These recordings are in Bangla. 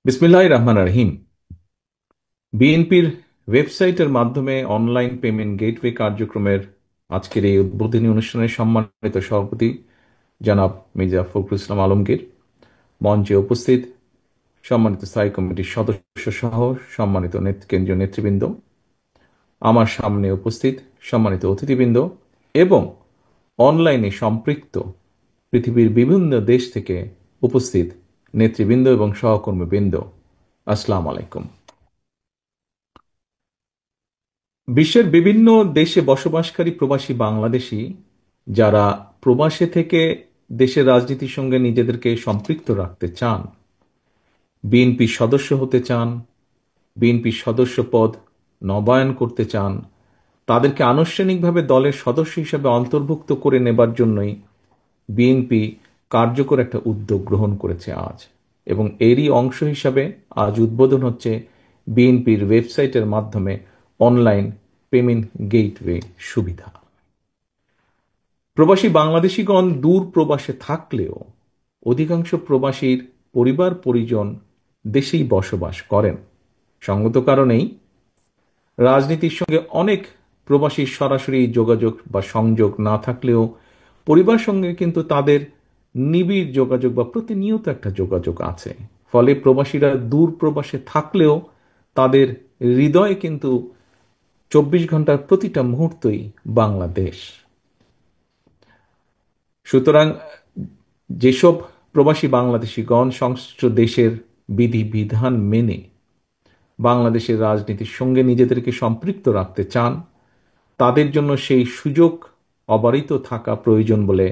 বিসমিল্লাহির রহমানির রহিম। বিএনপির ওয়েবসাইটের মাধ্যমে অনলাইন পেমেন্ট গেটওয়ে কার্যক্রমের আজকের এই উদ্বোধনী অনুষ্ঠানের সম্মানিত সভাপতি জনাব মির্জা ফখরুল ইসলাম আলমগীর, মঞ্চে উপস্থিত সম্মানিত স্থায়ী কমিটির সদস্য সহ সম্মানিত কেন্দ্রীয় নেতৃবৃন্দ, আমার সামনে উপস্থিত সম্মানিত অতিথিবৃন্দ এবং অনলাইনে সম্পৃক্ত পৃথিবীর বিভিন্ন দেশ থেকে উপস্থিত নেতৃবৃন্দ এবং সহকর্মীবৃন্দ, আসসালামু আলাইকুম। বিশ্বের বিভিন্ন দেশে বসবাসকারী প্রবাসী বাংলাদেশী যারা প্রবাসে থেকে দেশের রাজনীতির সঙ্গে নিজেদেরকে সম্পৃক্ত রাখতে চান, বিএনপির সদস্য হতে চান, বিএনপির সদস্য পদ নবায়ন করতে চান, তাদেরকে আনুষ্ঠানিকভাবে দলের সদস্য হিসেবে অন্তর্ভুক্ত করে নেবার জন্যই বিএনপি কার্যকর একটা উদ্যোগ গ্রহণ করেছে আজ। এবং এরই অংশ হিসাবে আজ উদ্বোধন হচ্ছে বিএনপির ওয়েবসাইটের মাধ্যমে অনলাইন পেমেন্ট গেটওয়ে সুবিধা। প্রবাসী বাংলাদেশিগণ দূর প্রবাসে থাকলেও অধিকাংশ প্রবাসীর পরিবার পরিজন দেশেই বসবাস করেন। সঙ্গত কারণেই রাজনীতির সঙ্গে অনেক প্রবাসীর সরাসরি যোগাযোগ বা সংযোগ না থাকলেও পরিবার সঙ্গে কিন্তু তাদের নিবিড় যোগাযোগ বা প্রতিনিয়ত একটা যোগাযোগ আছে। ফলে প্রবাসীরা দূর প্রবাসে থাকলেও তাদের হৃদয়ে কিন্তু 24 ঘন্টার প্রতিটা মুহূর্তই বাংলাদেশ। সুতরাং যেসব প্রবাসী বাংলাদেশিগণ সংশ্লিষ্ট দেশের বিধিবিধান মেনে বাংলাদেশের রাজনীতির সঙ্গে নিজেদেরকে সম্পৃক্ত রাখতে চান, তাদের জন্য সেই সুযোগ অবারিত থাকা প্রয়োজন বলে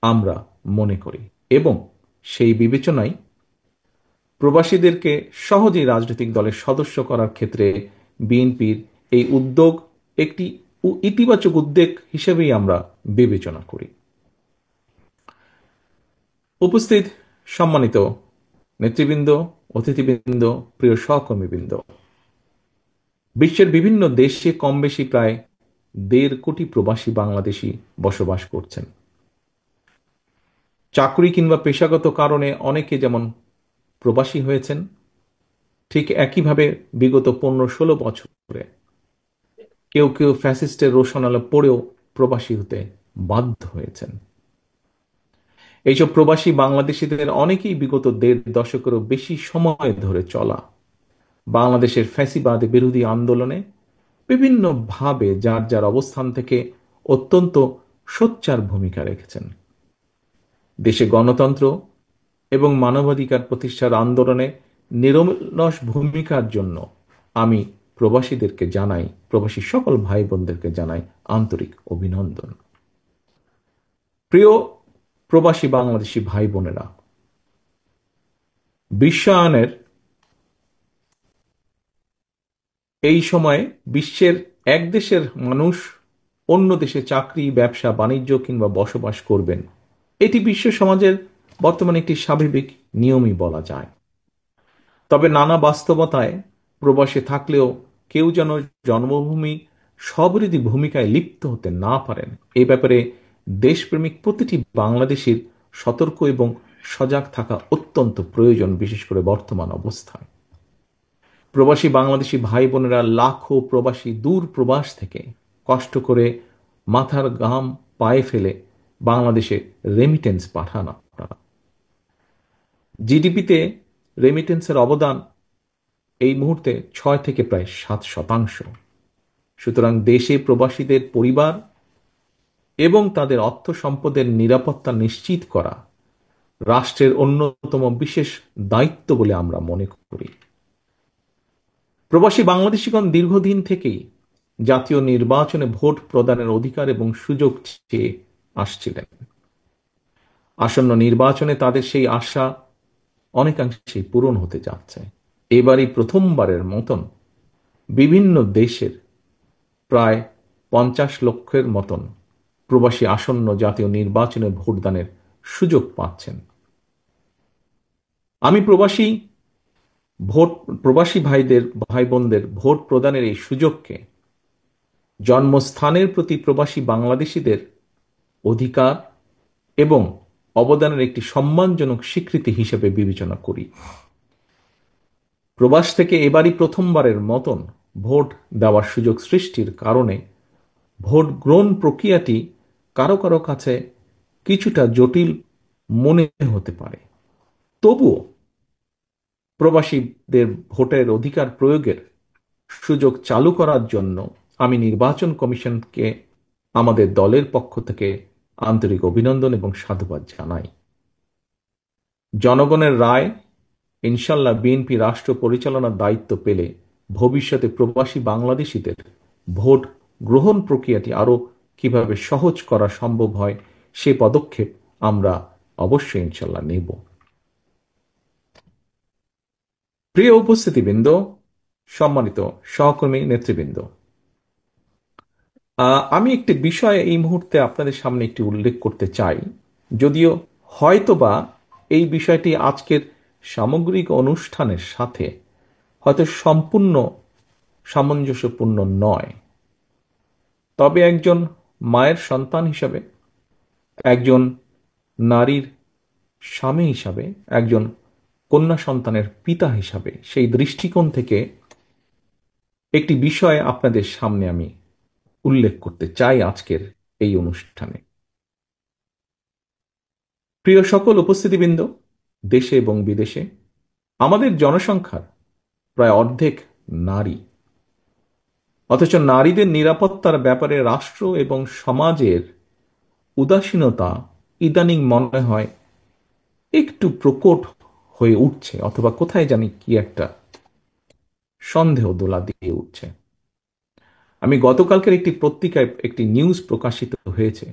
আমরা মনে করি। এবং সেই বিবেচনায় প্রবাসীদেরকে সহজেই রাজনৈতিক দলের সদস্য করার ক্ষেত্রে বিএনপির এই উদ্যোগ একটি ইতিবাচক উদ্যোগ হিসেবেই আমরা বিবেচনা করি। উপস্থিত সম্মানিত নেতৃবৃন্দ, অতিথিবৃন্দ, প্রিয় সহকর্মীবৃন্দ, বিশ্বের বিভিন্ন দেশে কম বেশি প্রায় 1.5 কোটি প্রবাসী বাংলাদেশী বসবাস করছেন। চাকরি কিংবা পেশাগত কারণে অনেকে যেমন প্রবাসী হয়েছেন, ঠিক একইভাবে বিগত 15-16 বছরে কেউ কেউ ফ্যাসিস্টের রোশনালে পড়েও প্রবাসী হতে বাধ্য হয়েছেন। এইসব প্রবাসী বাংলাদেশিদের অনেকেই বিগত 1.5 দশকেরও বেশি সময় ধরে চলা বাংলাদেশের ফ্যাসিবাদ বিরোধী আন্দোলনে বিভিন্নভাবে যার যার অবস্থান থেকে অত্যন্ত সোচ্চার ভূমিকা রেখেছেন। দেশে গণতন্ত্র এবং মানবাধিকার প্রতিষ্ঠার আন্দোলনে নিরলস ভূমিকার জন্য আমি প্রবাসীদেরকে জানাই, প্রবাসী সকল ভাই বোনদেরকে জানাই আন্তরিক অভিনন্দন। প্রিয় প্রবাসী বাংলাদেশি ভাই বোনেরা, বিশ্বায়নের এই সময়ে বিশ্বের এক দেশের মানুষ অন্য দেশে চাকরি, ব্যবসা, বাণিজ্য কিংবা বসবাস করবেন, এটি বিশ্ব সমাজের বর্তমানে একটি স্বাভাবিক নিয়মই বলা যায়। তবে নানা বাস্তবতায় প্রবাসে থাকলেও কেউ যেন জন্মভূমি সবৃদ্ধি ভূমিকায় লিপ্ত হতে না পারেন, এই ব্যাপারে দেশপ্রেমিক প্রতিটি বাংলাদেশীর সতর্ক এবং সজাগ থাকা অত্যন্ত প্রয়োজন, বিশেষ করে বর্তমান অবস্থায়। প্রবাসী বাংলাদেশি ভাই বোনেরা লাখো প্রবাসী দূর প্রবাস থেকে কষ্ট করে মাথার ঘাম পায়ে ফেলে বাংলাদেশে রেমিটেন্স পাঠান। আপনারা জিডিপিতে রেমিটেন্সের অবদান এই মুহূর্তে 6 থেকে প্রায় 7%। সুতরাং দেশে প্রবাসীদের পরিবার এবং তাদের অর্থ সম্পদের নিরাপত্তা নিশ্চিত করা রাষ্ট্রের অন্যতম বিশেষ দায়িত্ব বলে আমরা মনে করি। প্রবাসী বাংলাদেশিগণ দীর্ঘদিন থেকেই জাতীয় নির্বাচনে ভোট প্রদানের অধিকার এবং সুযোগ চেয়ে আসছিলেন। আসন্ন নির্বাচনে তাদের সেই আশা অনেকাংশেই পূরণ হতে যাচ্ছে। এবারই প্রথমবারের মতন বিভিন্ন দেশের প্রায় 50 লক্ষের মতন প্রবাসী আসন্ন জাতীয় নির্বাচনে ভোটদানের সুযোগ পাচ্ছেন। আমি ভোট প্রবাসী ভাই বোনদের ভোট প্রদানের এই সুযোগকে জন্মস্থানের প্রতি প্রবাসী বাংলাদেশিদের অধিকার এবং অবদানের একটি সম্মানজনক স্বীকৃতি হিসেবে বিবেচনা করি। প্রবাস থেকে এবারই প্রথমবারের মতন ভোট দেওয়ার সুযোগ সৃষ্টির কারণে ভোট গ্রহণ প্রক্রিয়াটি কারো কারো কাছে কিছুটা জটিল মনে হতে পারে। তবুও প্রবাসীদের ভোটের অধিকার প্রয়োগের সুযোগ চালু করার জন্য আমি নির্বাচন কমিশনকে আমাদের দলের পক্ষ থেকে আন্তরিক অভিনন্দন এবং সাধুবাদ জানাই। জনগণের রায় ইনশাল্লাহ বিএনপি রাষ্ট্র পরিচালনার দায়িত্ব পেলে ভবিষ্যতে প্রবাসী বাংলাদেশিদের ভোট গ্রহণ প্রক্রিয়াটি আরো কিভাবে সহজ করা সম্ভব হয় সে পদক্ষেপ আমরা অবশ্যই ইনশাল্লাহ নেব। প্রিয় উপস্থিতিবৃন্দ, সম্মানিত সহকর্মী নেতৃবৃন্দ, আমি একটি বিষয় এই মুহূর্তে আপনাদের সামনে একটি উল্লেখ করতে চাই, যদিও হয়তোবা এই বিষয়টি আজকের সামগ্রিক অনুষ্ঠানের সাথে হয়তো সম্পূর্ণ সামঞ্জস্যপূর্ণ নয়। তবে একজন মায়ের সন্তান হিসাবে, একজন নারীর স্বামী হিসাবে, একজন কন্যা সন্তানের পিতা হিসাবে সেই দৃষ্টিকোণ থেকে একটি বিষয় আপনাদের সামনে আমি উল্লেখ করতে চাই আজকের এই অনুষ্ঠানে। প্রিয় সকল উপস্থিতিবৃন্দ, দেশে এবং বিদেশে আমাদের জনসংখ্যার প্রায় অর্ধেক নারী, অথচ নারীদের নিরাপত্তার ব্যাপারে রাষ্ট্র এবং সমাজের উদাসীনতা ইদানিং মনে হয় একটু প্রকট হয়ে উঠছে, অথবা কোথায় জানি কি একটা সন্দেহ দোলা দিয়ে উঠছে। আমি গতকালকের একটি পত্রিকায় একটি নিউজ প্রকাশিত হয়েছে,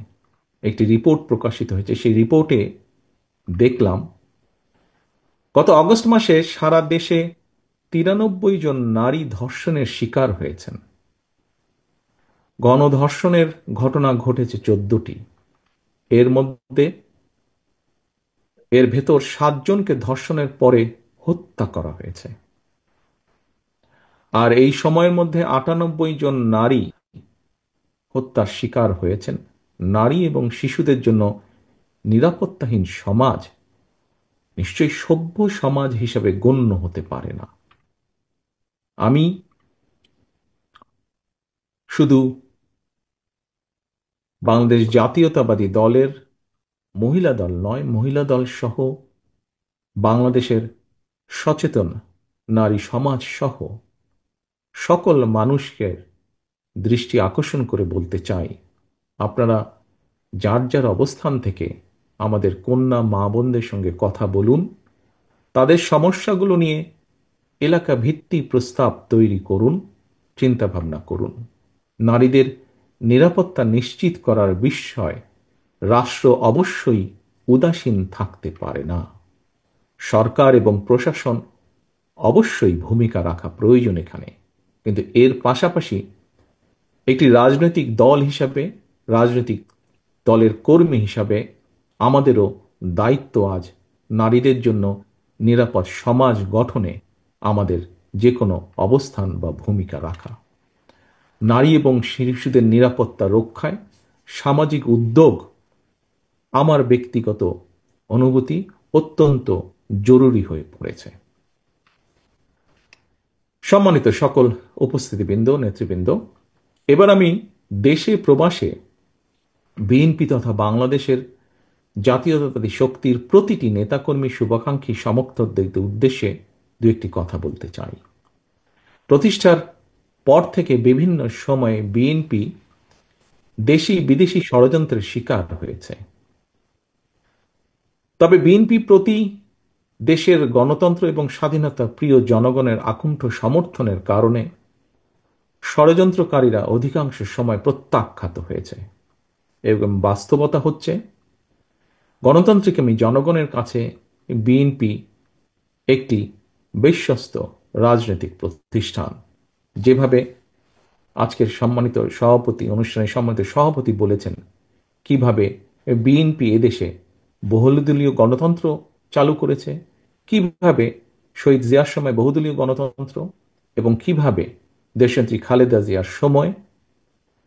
একটি রিপোর্ট প্রকাশিত হয়েছে। সেই রিপোর্টে দেখলাম গত আগস্ট মাসে সারা দেশে 93 জন নারী ধর্ষণের শিকার হয়েছেন। গণধর্ষণের ঘটনা ঘটেছে 14টি। এর ভেতর 7 জনকে ধর্ষণের পরে হত্যা করা হয়েছে। আর এই সময়ের মধ্যে 98 জন নারী হত্যার শিকার হয়েছেন। নারী এবং শিশুদের জন্য নিরাপত্তাহীন সমাজ নিশ্চয়ই সভ্য সমাজ হিসেবে গণ্য হতে পারে না। আমি শুধু বাংলাদেশ জাতীয়তাবাদী দলের মহিলা দল নয়, মহিলা দল সহ বাংলাদেশের সচেতন নারী সমাজ সহ সকল মানুষকে দৃষ্টি আকর্ষণ করে বলতে চাই, আপনারা যার যার অবস্থান থেকে আমাদের কন্যা মা বোনদের সঙ্গে কথা বলুন, তাদের সমস্যাগুলো নিয়ে এলাকা ভিত্তিক প্রস্তাব তৈরি করুন, চিন্তা ভাবনা করুন। নারীদের নিরাপত্তা নিশ্চিত করার বিষয়ে রাষ্ট্র অবশ্যই উদাসীন থাকতে পারে না। সরকার এবং প্রশাসন অবশ্যই ভূমিকা রাখা প্রয়োজন এখানে, কিন্তু এর পাশাপাশি একটি রাজনৈতিক দল হিসাবে, রাজনৈতিক দলের কর্মী হিসাবে আমাদেরও দায়িত্ব আজ নারীদের জন্য নিরাপদ সমাজ গঠনে আমাদের যে কোনো অবস্থান বা ভূমিকা রাখা। নারী এবং শিশুদের নিরাপত্তা রক্ষায় সামাজিক উদ্যোগ আমার ব্যক্তিগত অনুভূতি অত্যন্ত জরুরি হয়ে পড়েছে। সম্মানিত সকল উপস্থিতিবৃন্দ, নেতৃবৃন্দ, এবার আমি দেশে প্রবাসে বিএনপি তথা বাংলাদেশের জাতীয়তাবাদী শক্তির প্রতিটি নেতাকর্মী, শুভাকাঙ্ক্ষী, সমর্থকদের উদ্দেশ্যে দু একটি কথা বলতে চাই। প্রতিষ্ঠার পর থেকে বিভিন্ন সময়ে বিএনপি দেশি বিদেশি ষড়যন্ত্রের শিকার হয়েছে। তবে বিএনপি প্রতি দেশের গণতন্ত্র এবং স্বাধীনতা প্রিয় জনগণের আকুণ্ঠ সমর্থনের কারণে ষড়যন্ত্রকারীরা অধিকাংশ সময় প্রত্যাখ্যাত হয়েছে। এবং বাস্তবতা হচ্ছে গণতান্ত্রিক জনগণের কাছে বিএনপি একটি বিশ্বস্ত রাজনৈতিক প্রতিষ্ঠান। যেভাবে আজকের সম্মানিত সভাপতি, অনুষ্ঠানের সম্মানিত সভাপতি বলেছেন কিভাবে বিএনপি এদেশে বহুদলীয় গণতন্ত্র চালু করেছে, কিভাবে শহীদ জিয়ার সময় বহুদলীয় গণতন্ত্র, এবং কিভাবে দেশনেত্রী খালেদা জিয়ার সময়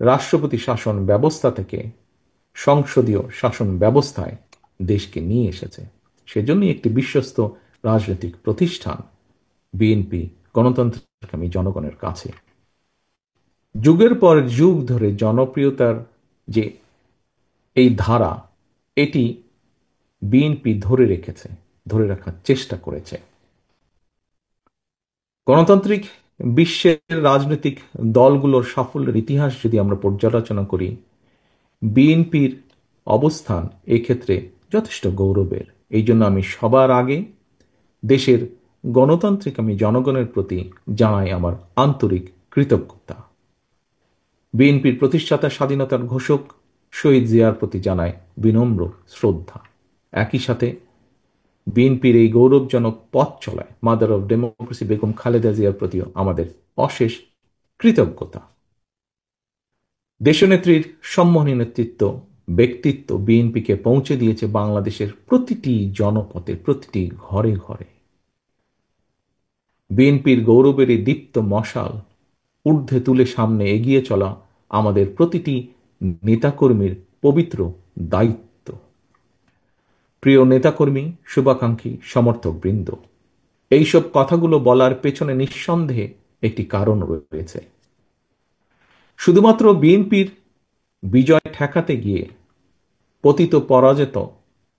রাষ্ট্রপতি শাসন ব্যবস্থা থেকে সংসদীয় শাসন ব্যবস্থায় দেশকে নিয়ে এসেছে। সেজন্যই একটি বিশ্বস্ত রাজনৈতিক প্রতিষ্ঠান। বিএনপি গণতন্ত্রকামী জনগণের কাছে যুগের পর যুগ ধরে জনপ্রিয়তার যে এই ধারা, এটি বিএনপি ধরে রেখেছে, ধরে রাখার চেষ্টা করেছে। গণতান্ত্রিক বিশ্বের রাজনৈতিক দলগুলোর সাফল্যের ইতিহাস যদি আমরা পর্যালোচনা করি, বিএনপির অবস্থান এক্ষেত্রে যথেষ্ট গৌরবের। এই জন্য আমি সবার আগে দেশের গণতান্ত্রিক আমি জনগণের প্রতি জানাই আমার আন্তরিক কৃতজ্ঞতা। বিএনপির প্রতিষ্ঠাতা স্বাধীনতার ঘোষক শহীদ জিয়ার প্রতি জানায় বিনম্র শ্রদ্ধা। একই সাথে বিএনপির এই গৌরবজনক পথ চলায় mother of democracy Begum Khaleda জিয়ার প্রতিও আমাদের অশেষ কৃতজ্ঞতা। দেশনেত্রীর সম্মানী নেতৃত্ব, ব্যক্তিত্ব বিএনপিকে পৌঁছে দিয়েছে বাংলাদেশের প্রতিটি জনপথে, প্রতিটি ঘরে ঘরে। বিএনপির গৌরবের এই দীপ্ত মশাল ঊর্ধ্বে তুলে সামনে এগিয়ে চলা আমাদের প্রতিটি নেতাকর্মীর পবিত্র দায়িত্ব। প্রিয় নেতাকর্মী, শুভাকাঙ্ক্ষী, সমর্থকবৃন্দ, এইসব কথাগুলো বলার পেছনে নিঃসন্দেহে একটি কারণ রয়েছে। শুধুমাত্র বিএনপির বিজয় ঠেকাতে গিয়ে পতিত পরাজিত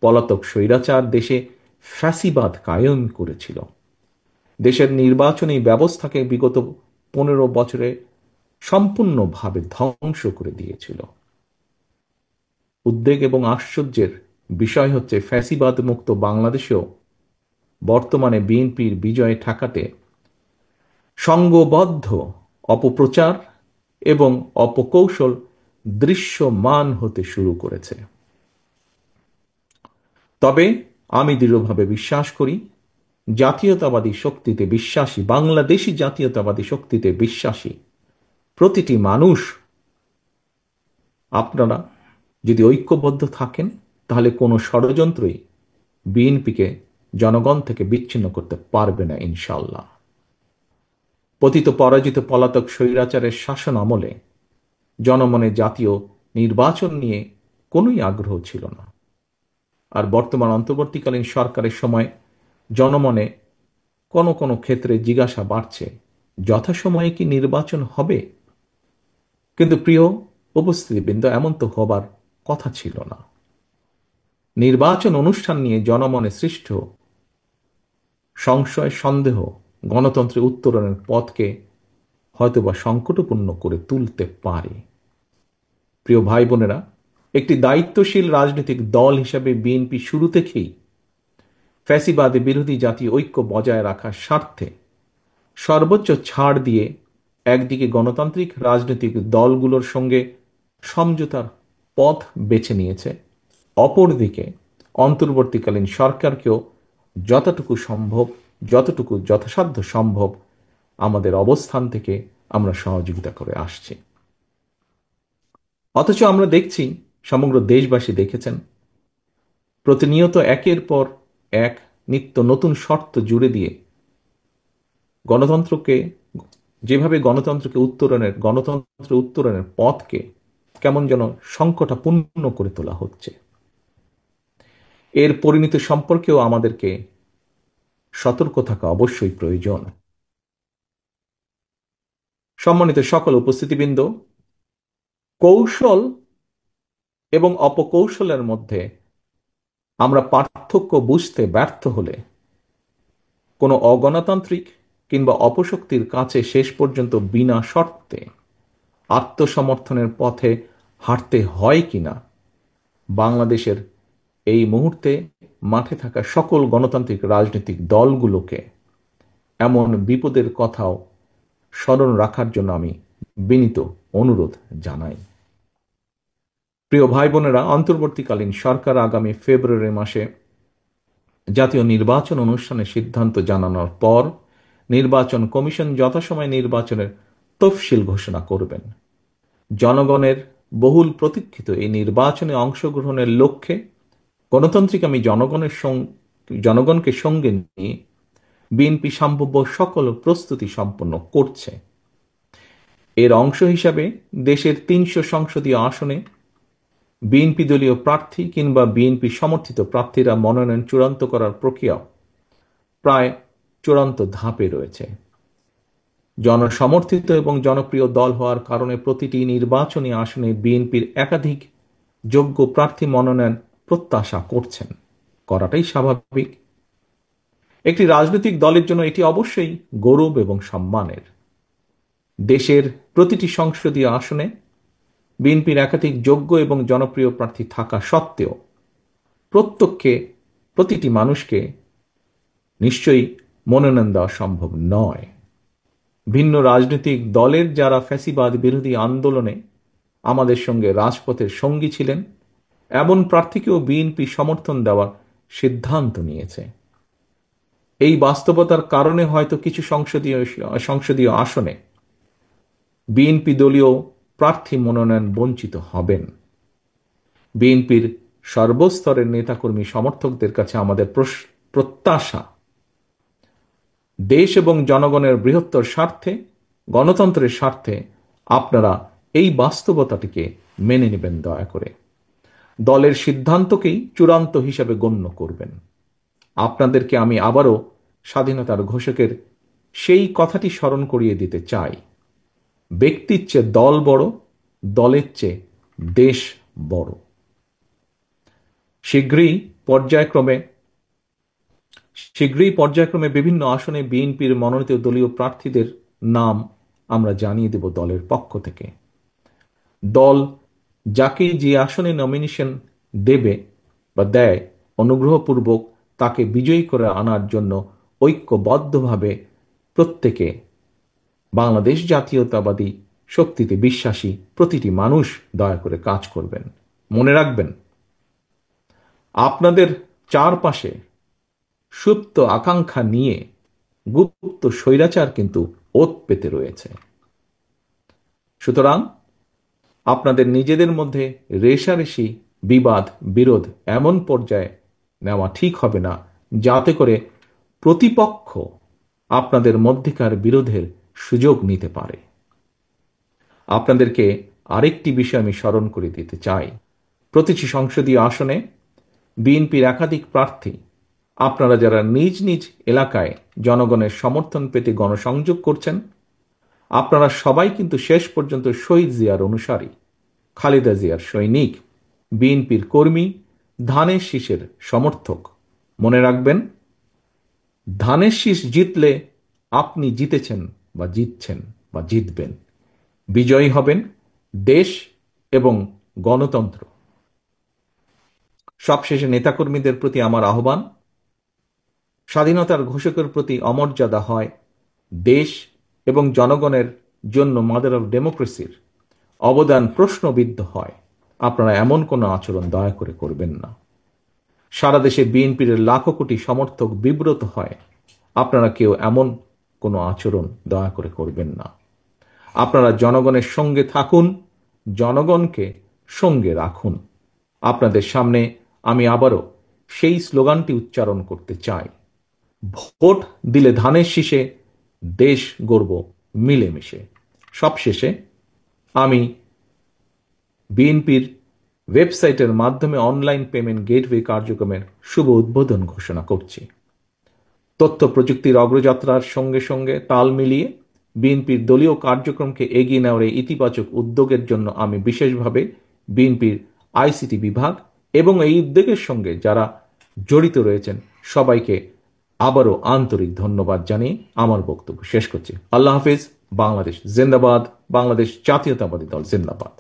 পলাতক স্বৈরাচার দেশে ফ্যাসিবাদ কায়েম করেছিল। দেশের নির্বাচনী ব্যবস্থাকে বিগত 15 বছরে সম্পূর্ণভাবে ধ্বংস করে দিয়েছিল। উদ্বেগ এবং আশ্চর্যের বিষয় হচ্ছে, ফ্যাসিবাদ মুক্ত বাংলাদেশেও বর্তমানে বিএনপির বিজয় ঠেকাতে সংঘবদ্ধ অপপ্রচার এবং অপকৌশল দৃশ্যমান হতে শুরু করেছে। তবে আমি দৃঢ়ভাবে বিশ্বাস করি, জাতীয়তাবাদী শক্তিতে বিশ্বাসী, বাংলাদেশি জাতীয়তাবাদী শক্তিতে বিশ্বাসী প্রতিটি মানুষ, আপনারা যদি ঐক্যবদ্ধ থাকেন, তাহলে কোনো ষড়যন্ত্রই বিএনপিকে জনগণ থেকে বিচ্ছিন্ন করতে পারবে না ইনশাল্লাহ। পতিত পরাজিত পলাতক স্বৈরাচারের শাসন আমলে জনমনে জাতীয় নির্বাচন নিয়ে কোনোই আগ্রহ ছিল না। আর বর্তমান অন্তর্বর্তীকালীন সরকারের সময় জনমনে কোনো কোনো ক্ষেত্রে জিজ্ঞাসা বাড়ছে, যথাসময়ে কি নির্বাচন হবে? কিন্তু প্রিয় উপস্থিতিবৃন্দ, এমন তো হবার কথা ছিল না। নির্বাচন অনুষ্ঠান নিয়ে জনমনে সৃষ্ট সংশয়, সন্দেহ গণতন্ত্রের উত্তরণের পথকে হয়তোবা সংকটপূর্ণ করে তুলতে পারে। প্রিয় ভাই বোনেরা, একটি দায়িত্বশীল রাজনৈতিক দল হিসেবে বিএনপি শুরু থেকেই ফ্যাসিবাদ বিরোধী জাতীয় ঐক্য বজায় রাখার স্বার্থে সর্বোচ্চ ছাড় দিয়ে একদিকে গণতান্ত্রিক রাজনৈতিক দলগুলোর সঙ্গে সমঝোতার পথ বেছে নিয়েছে, অপরদিকে অন্তর্বর্তীকালীন সরকারকেও যতটুকু সম্ভব, যতটুকু যথাসাধ্য সম্ভব আমাদের অবস্থান থেকে আমরা সহযোগিতা করে আসছি। অথচ আমরা দেখছি, সমগ্র দেশবাসী দেখেছেন, প্রতিনিয়ত একের পর এক নিত্য নতুন শর্ত জুড়ে দিয়ে গণতন্ত্রকে, যেভাবে গণতন্ত্রের উত্তরণের পথকে কেমন যেন সংকটাপূর্ণ করে তোলা হচ্ছে। এর পরিণতি সম্পর্কেও আমাদেরকে সতর্ক থাকা অবশ্যই প্রয়োজন। সম্মানিত সকল উপস্থিতিবৃন্দ, কৌশল এবং অপকৌশলের মধ্যে আমরা পার্থক্য বুঝতে ব্যর্থ হলে কোনো অগণতান্ত্রিক কিংবা অপশক্তির কাছে শেষ পর্যন্ত বিনা শর্তে আত্মসমর্থনের পথে হাঁটতে হয় কিনা, বাংলাদেশের এই মুহূর্তে মাঠে থাকা সকল গণতান্ত্রিক রাজনৈতিক দলগুলোকে এমন বিপদের কথাও স্মরণ রাখার জন্য আমি বিনীত অনুরোধ জানাই। প্রিয় ভাই বোনেরা, অন্তর্বর্তীকালীন সরকার আগামী ফেব্রুয়ারি মাসে জাতীয় নির্বাচন অনুষ্ঠানের সিদ্ধান্ত জানানোর পর নির্বাচন কমিশন যথাসময়ে নির্বাচনের তফসিল ঘোষণা করবেন। জনগণের বহুল প্রতীক্ষিত এই নির্বাচনে অংশগ্রহণের লক্ষ্যে গণতান্ত্রিক আমি জনগণকে সঙ্গে নিয়ে বিএনপি সম্ভাব্য সকল প্রস্তুতি সম্পন্ন করছে। এর অংশ হিসাবে দেশের 300 সংসদীয় আসনে বিএনপি দলীয় প্রার্থী কিংবা বিএনপি সমর্থিত প্রার্থীরা মনোনয়ন চূড়ান্ত করার প্রক্রিয়া প্রায় চূড়ান্ত ধাপে রয়েছে। জনসমর্থিত এবং জনপ্রিয় দল হওয়ার কারণে প্রতিটি নির্বাচনী আসনে বিএনপির একাধিক যোগ্য প্রার্থী মনোনয়ন প্রত্যাশা করছেন, করাটাই স্বাভাবিক। একটি রাজনৈতিক দলের জন্য এটি অবশ্যই গৌরব এবং সম্মানের। দেশের প্রতিটি সংসদীয় আসনে বিএনপির একাধিক যোগ্য এবং জনপ্রিয় প্রার্থী থাকা সত্ত্বেও প্রত্যেককে প্রতিটি মানুষকে নিশ্চয়ই মনোনয়ন দেওয়া সম্ভব নয়। ভিন্ন রাজনৈতিক দলের যারা ফ্যাসিবাদ বিরোধী আন্দোলনে আমাদের সঙ্গে রাজপথের সঙ্গী ছিলেন, এমন প্রার্থীকেও বিএনপি সমর্থন দেওয়ার সিদ্ধান্ত নিয়েছে। এই বাস্তবতার কারণে হয়তো কিছু সংসদীয় আসনে বিএনপি দলীয় প্রার্থী মনোনয়ন বঞ্চিত হবেন। বিএনপির সর্বস্তরের নেতাকর্মী সমর্থকদের কাছে আমাদের প্রত্যাশা, দেশ এবং জনগণের বৃহত্তর স্বার্থে, গণতন্ত্রের স্বার্থে আপনারা এই বাস্তবতাটিকে মেনে নেবেন দয়া করে। দলের সিদ্ধান্তকেই চূড়ান্ত হিসাবে গণ্য করবেন। আপনাদেরকে আমি আবারও স্বাধীনতার ঘোষকের সেই কথাটি স্মরণ করিয়ে দিতে চাই, ব্যক্তির চেয়ে দল বড়, দলের চেয়ে দেশ বড়। শীঘ্রই পর্যায়ক্রমে বিভিন্ন আসনে বিএনপির মনোনীত দলীয় প্রার্থীদের নাম আমরা জানিয়ে দেব দলের পক্ষ থেকে। দল যাকে যে আসনে নমিনেশন দেবে বা দেয়, অনুগ্রহপূর্বক তাকে বিজয়ী করে আনার জন্য ঐক্যবদ্ধভাবে প্রত্যেকে বাংলাদেশ জাতীয়তাবাদী শক্তিতে বিশ্বাসী প্রতিটি মানুষ দয়া করে কাজ করবেন। মনে রাখবেন, আপনাদের চারপাশে সুপ্ত আকাঙ্ক্ষা নিয়ে গুপ্ত স্বৈরাচার কিন্তু ওত পেতে রয়েছে। সুতরাং আপনাদের নিজেদের মধ্যে রেষারেষি, বিবাদ, বিরোধ এমন পর্যায়ে নেওয়া ঠিক হবে না যাতে করে প্রতিপক্ষ আপনাদের মধ্যেকার বিরোধের সুযোগ নিতে পারে। আপনাদেরকে আরেকটি বিষয় আমি স্মরণ করে দিতে চাই। প্রতিটি সংসদীয় আসনে বিএনপির একাধিক প্রার্থী, আপনারা যারা নিজ নিজ এলাকায় জনগণের সমর্থন পেতে গণসংযোগ করছেন, আপনারা সবাই কিন্তু শেষ পর্যন্ত শহীদ জিয়ার অনুসারী, খালেদা জিয়ার সৈনিক, বিএনপির কর্মী, ধানের শীষের সমর্থক। মনে রাখবেন, ধানের শীষ জিতলে আপনি জিতেছেন বা জিতছেন বা জিতবেন। বিজয়ী হবেন দেশ এবং গণতন্ত্র। সবশেষে নেতাকর্মীদের প্রতি আমার আহ্বান, স্বাধীনতার ঘোষকের প্রতি অমর্যাদা হয় দেশ এবং জনগণের জন্য মাদার অফ ডেমোক্রেসির অবদান প্রশ্নবিদ্ধ হয়, আপনারা এমন কোনো আচরণ দয়া করে করবেন না। সারা দেশে বিএনপির লাখো কোটি সমর্থক বিব্রত হয়, আপনারা কেউ এমন কোনো আচরণ দয়া করে করবেন না। আপনারা জনগণের সঙ্গে থাকুন, জনগণকে সঙ্গে রাখুন। আপনাদের সামনে আমি আবারও সেই স্লোগানটি উচ্চারণ করতে চাই, ভোট দিলে ধানের শীষে, দেশ গড়ব মিলেমিশে। সবশেষে আমি বিএনপির ওয়েবসাইটের মাধ্যমে অনলাইন পেমেন্ট গেটওয়ে কার্যক্রমের শুভ উদ্বোধন ঘোষণা করছি। তথ্য প্রযুক্তির অগ্রযাত্রার সঙ্গে সঙ্গে তাল মিলিয়ে বিএনপির দলীয় কার্যক্রমকে এগিয়ে নেওয়ার এই ইতিবাচক উদ্যোগের জন্য আমি বিশেষভাবে বিএনপির আইসিটি বিভাগ এবং এই উদ্যোগের সঙ্গে যারা জড়িত রয়েছেন সবাইকে আবারও আন্তরিক ধন্যবাদ জানিয়ে আমার বক্তব্য শেষ করছি। আল্লাহ হাফিজ। বাংলাদেশ জিন্দাবাদ। বাংলাদেশ জাতীয়তাবাদী দল জিন্দাবাদ।